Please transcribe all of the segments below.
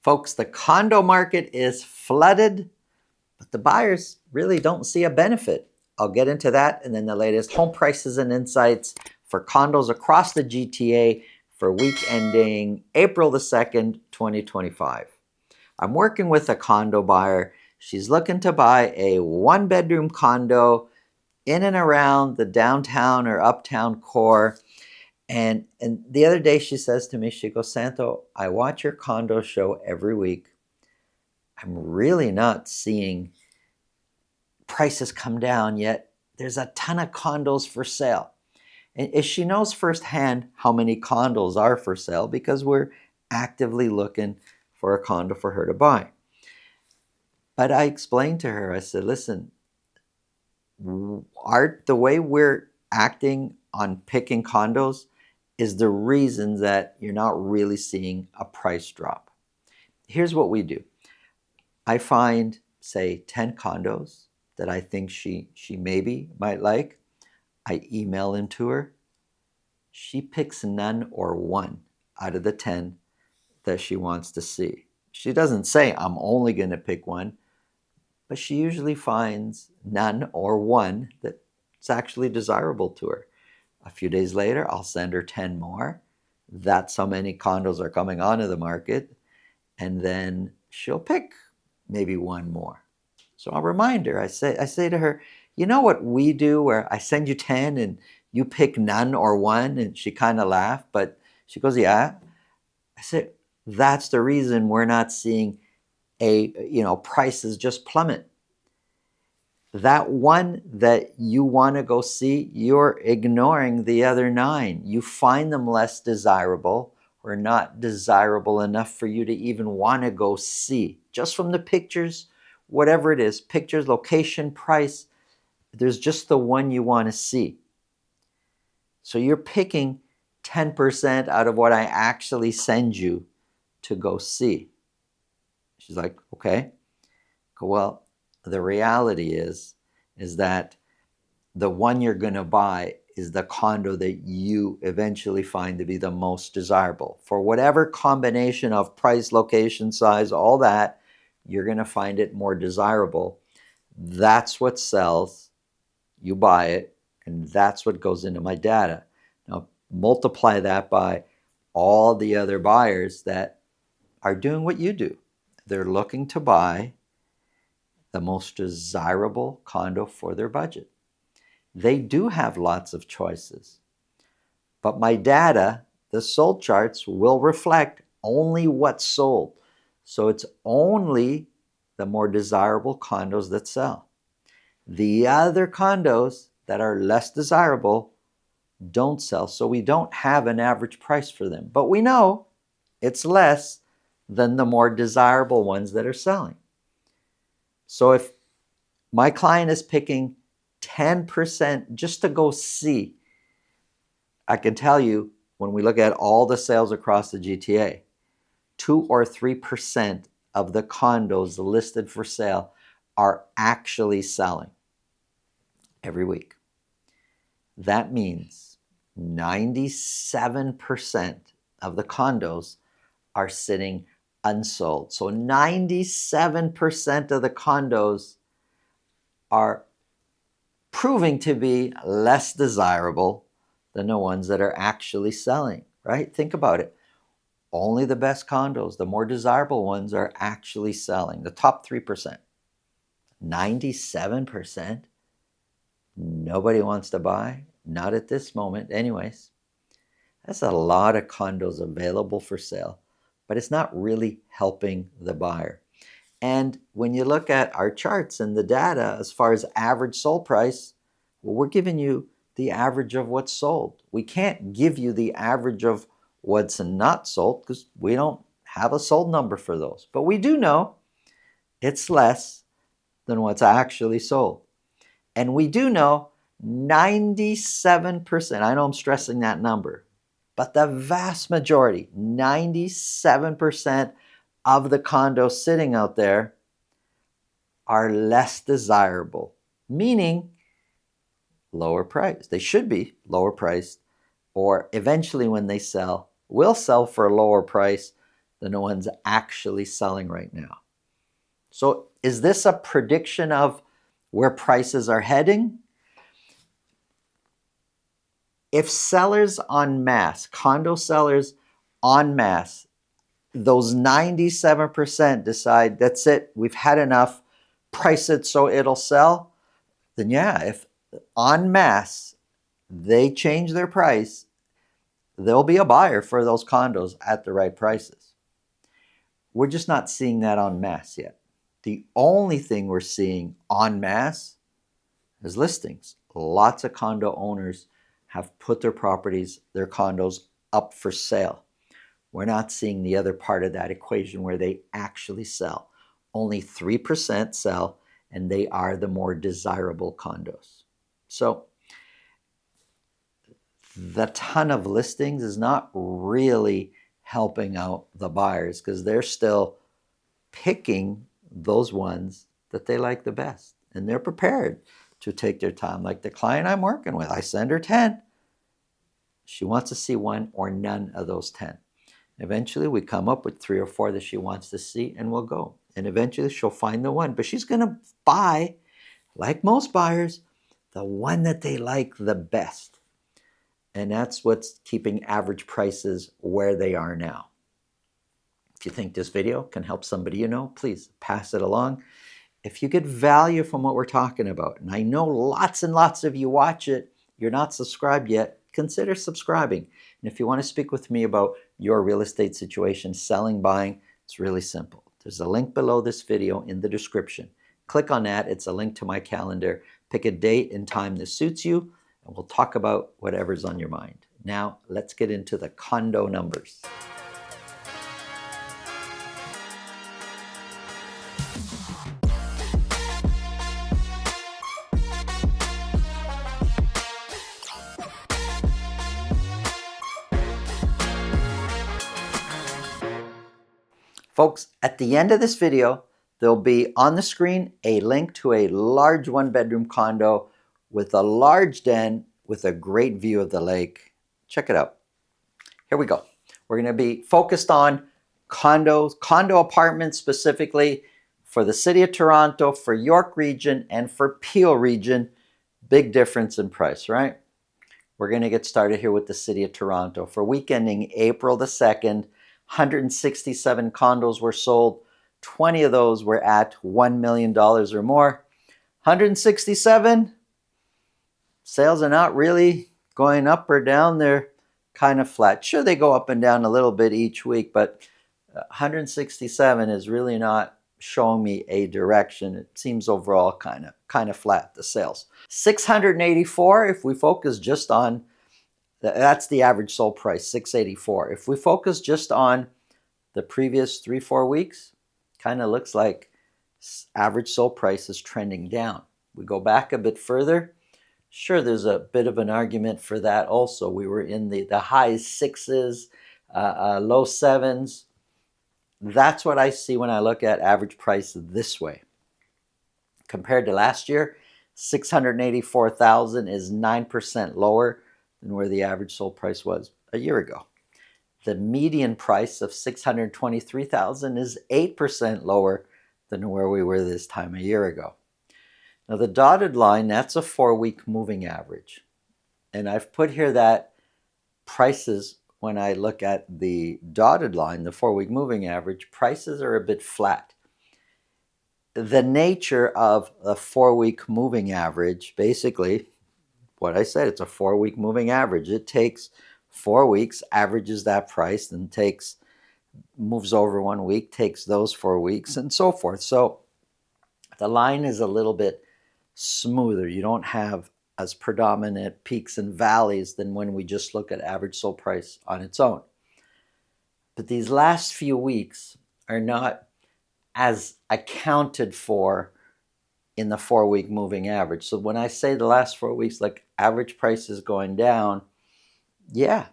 Folks, the condo market is flooded, but the buyers really don't see a benefit. I'll get into that and then the latest home prices and insights for condos across the GTA for week ending April the 2nd, 2025. I'm working with a condo buyer. She's looking to buy a one-bedroom condo in and around the downtown or uptown core. And the other day she says to me, she goes, Santo, I watch your condo show every week. I'm really not seeing prices come down yet. There's a ton of condos for sale. And she knows firsthand how many condos are for sale because we're actively looking for a condo for her to buy. But I explained to her, I said, listen, the way we're acting on picking condos is the reason that you're not really seeing a price drop. Here's what we do. I find, say, 10 condos that I think she maybe might like. I email them to her. She picks none or one out of the 10 that she wants to see. She doesn't say, I'm only going to pick one, but she usually finds none or one that's actually desirable to her. A few days later, I'll send her 10 more. That's how many condos are coming onto the market. And then she'll pick maybe one more. So I'll remind her. I say to her, you know what we do where I send you 10 and you pick none or one? And she kind of laughed, but she goes, yeah. I said, that's the reason we're not seeing prices just plummet. That one that you want to go see, you're ignoring the other 9. You find them less desirable or not desirable enough for you to even want to go see. Just from the pictures, whatever it is, pictures, location, price, there's just the one you want to see. So you're picking 10% out of what I actually send you to go see. She's like, okay. Well, the reality is that the one you're going to buy is the condo that you eventually find to be the most desirable. For whatever combination of price, location, size, all that, you're going to find it more desirable. That's what sells. You buy it, and that's what goes into my data. Now, multiply that by all the other buyers that are doing what you do. They're looking to buy the most desirable condo for their budget. They do have lots of choices, but my data, the sold charts, will reflect only what's sold. So it's only the more desirable condos that sell. The other condos that are less desirable don't sell, so we don't have an average price for them. But we know it's less than the more desirable ones that are selling. So if my client is picking 10% just to go see, I can tell you when we look at all the sales across the GTA, 2 or 3% of the condos listed for sale are actually selling every week. That means 97% of the condos are sitting unsold. So 97% of the condos are proving to be less desirable than the ones that are actually selling, right? Think about it. Only the best condos, the more desirable ones, are actually selling. The top 3%. 97%. Nobody wants to buy. Not at this moment. Anyways, that's a lot of condos available for sale, but it's not really helping the buyer. And when you look at our charts and the data as far as average sold price, well, we're giving you the average of what's sold. We can't give you the average of what's not sold because we don't have a sold number for those. But we do know it's less than what's actually sold. And we do know 97%, I know I'm stressing that number, but the vast majority, 97% of the condos sitting out there are less desirable, meaning lower priced. They should be lower priced, or eventually when they sell, will sell for a lower price, than the ones actually selling right now. So is this a prediction of where prices are heading? If sellers en masse, condo sellers en masse, those 97% decide that's it, we've had enough, price it so it'll sell, then yeah, if en masse they change their price, there'll be a buyer for those condos at the right prices. We're just not seeing that en masse yet. The only thing we're seeing en masse is listings. Lots of condo owners have put their properties, their condos up for sale. We're not seeing the other part of that equation where they actually sell. Only 3% sell, and they are the more desirable condos. So the ton of listings is not really helping out the buyers because they're still picking those ones that they like the best. And they're prepared to take their time. Like the client I'm working with, I send her 10. She wants to see one or none of those 10. Eventually we come up with 3 or 4 that she wants to see and we'll go. And eventually she'll find the one. But she's going to buy, like most buyers, the one that they like the best. And that's what's keeping average prices where they are now. If you think this video can help somebody you know, please pass it along. If you get value from what we're talking about, and I know lots and lots of you watch it, you're not subscribed yet, consider subscribing. And if you want to speak with me about your real estate situation, selling, buying, it's really simple. There's a link below this video in the description. Click on that. It's a link to my calendar. Pick a date and time that suits you, and we'll talk about whatever's on your mind. Now, let's get into the condo numbers. Folks, at the end of this video, there'll be on the screen a link to a large 1-bedroom condo with a large den with a great view of the lake. Check it out. Here we go. We're going to be focused on condos, condo apartments specifically for the city of Toronto, for York region, and for Peel region. Big difference in price, right? We're going to get started here with the city of Toronto. For week ending April the 2nd, 167 condos were sold. 20 of those were at $1 million or more. 167 sales are not really going up or down. They're kind of flat. Sure, they go up and down a little bit each week, but 167 is really not showing me a direction. It seems overall kind of flat, the sales. 684, if we focus just on, that's the average sold price, 684. If we focus just on the previous 3-4 weeks, kind of looks like average sold price is trending down. We go back a bit further. Sure, there's a bit of an argument for that also. We were in the high 6s, low 7s. That's what I see when I look at average price this way. Compared to last year, 684,000 is 9% lower than where the average sold price was a year ago. The median price of 623,000 is 8% lower than where we were this time a year ago. Now the dotted line, that's a 4-week moving average. And I've put here that prices, when I look at the dotted line, the 4-week moving average, prices are a bit flat. The nature of a 4-week moving average, basically, what I said, it's a 4-week moving average. It takes 4 weeks, averages that price, and moves over 1 week, takes those 4 weeks, and so forth. So the line is a little bit smoother. You don't have as predominant peaks and valleys than when we just look at average sold price on its own. But these last few weeks are not as accounted for in the 4-week moving average. So when I say the last 4 weeks, like average price is going down, yeah.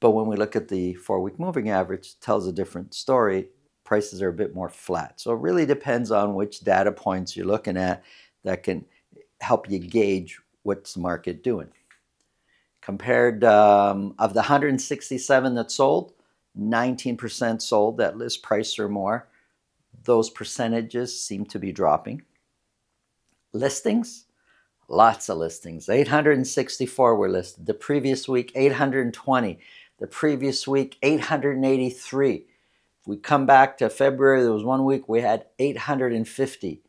But when we look at the 4-week moving average, it tells a different story. Prices are a bit more flat. So it really depends on which data points you're looking at that can help you gauge what's the market doing. Compared of the 167 that sold, 19% sold at list price or more. Those percentages seem to be dropping. Listings, lots of listings. 864 were listed. The previous week, 820. The previous week, 883. If we come back to February, there was 1 week we had 850.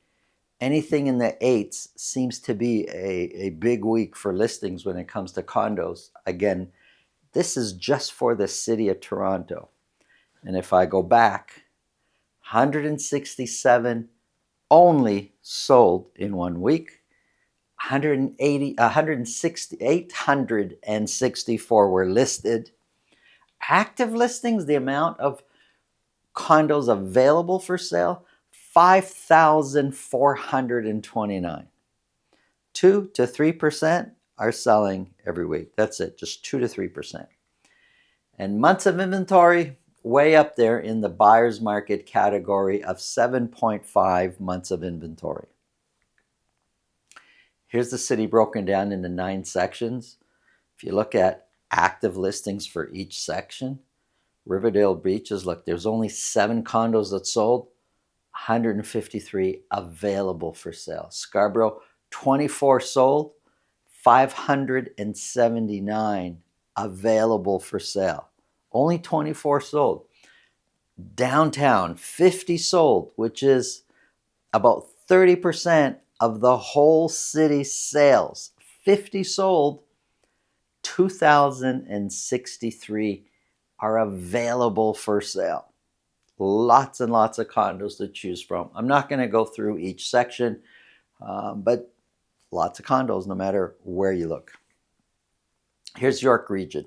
Anything in the eights seems to be a big week for listings when it comes to condos. Again, this is just for the city of Toronto. And if I go back, 167 only sold in 1 week. 864 were listed. Active listings, the amount of condos available for sale, 5,429. 2 to 3% are selling every week. That's it, just 2 to 3%. And months of inventory, way up there in the buyer's market category of 7.5 months of inventory. Here's the city broken down into 9 sections. If you look at active listings for each section, Riverdale Beaches, look, there's only 7 condos that sold, 153 available for sale. Scarborough, 24 sold, 579 available for sale. Only 24 sold. Downtown, 50 sold, which is about 30% of the whole city's sales. 50 sold, 2,063 are available for sale. Lots and lots of condos to choose from. I'm not going to go through each section, but lots of condos no matter where you look. Here's York Region.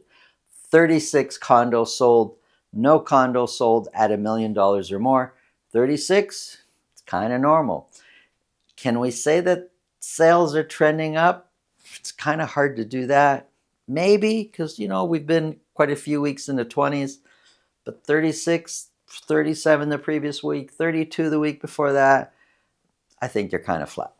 36 condos sold. No condo sold at $1 million or more. 36, it's kind of normal. Can we say that sales are trending up? It's kind of hard to do that. Maybe, because, we've been quite a few weeks in the 20s, but 36, 37 the previous week, 32 the week before that, I think you're kind of flat.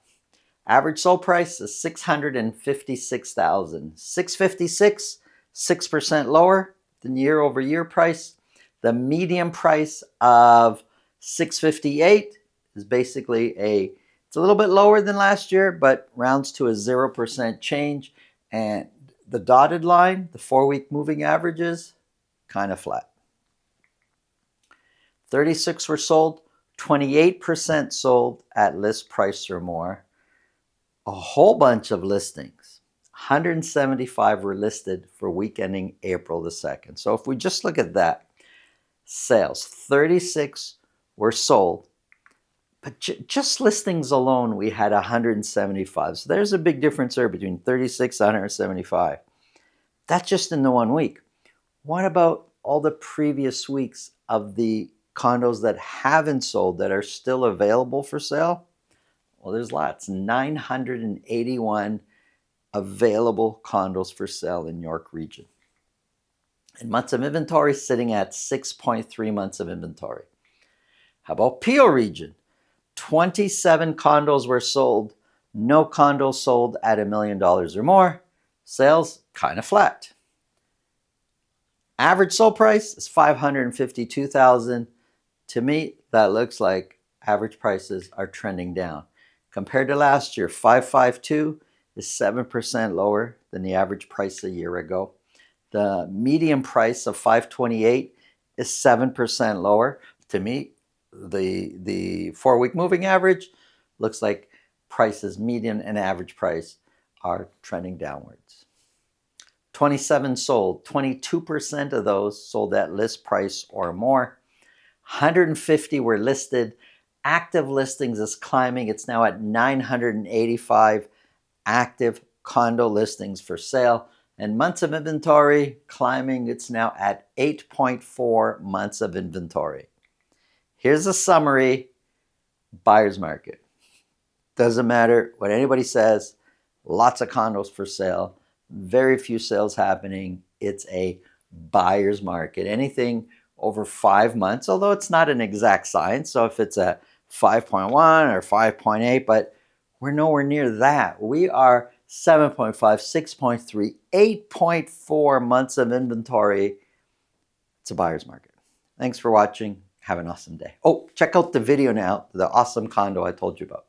Average sold price is $656,000. $656, 6% lower than year over year price. The median price of $658 is basically it's a little bit lower than last year, but rounds to a 0% change. And the dotted line, the 4-week moving averages, kind of flat. 36 were sold, 28% sold at list price or more. A whole bunch of listings. 175 were listed for week ending April the 2nd. So if we just look at that, sales, 36 were sold, but just listings alone, we had 175. So there's a big difference there between 36 and 175. That's just in the 1 week. What about all the previous weeks of the condos that haven't sold that are still available for sale? Well, there's lots. 981 available condos for sale in York Region. And months of inventory sitting at 6.3 months of inventory. How about Peel Region? 27 condos were sold. No condos sold at $1 million or more. Sales kind of flat. Average sold price is $552,000. To me, that looks like average prices are trending down. Compared to last year, 552 is 7% lower than the average price a year ago. The median price of 528 is 7% lower. To me, the 4-week moving average looks like prices, median and average price, are trending downwards. 27 sold. 22% of those sold at list price or more. 150 were listed. Active listings is climbing. It's now at 985 active condo listings for sale. And months of inventory climbing. It's now at 8.4 months of inventory. Here's a summary. Buyer's market. Doesn't matter what anybody says. Lots of condos for sale. Very few sales happening. It's a buyer's market. Anything over 5 months, although it's not an exact science. So if it's a 5.1 or 5.8, but we're nowhere near that. We are 7.5, 6.3, 8.4 months of inventory. It's a buyer's market. Thanks for watching. Have an awesome day. Oh, check out the video now, the awesome condo I told you about.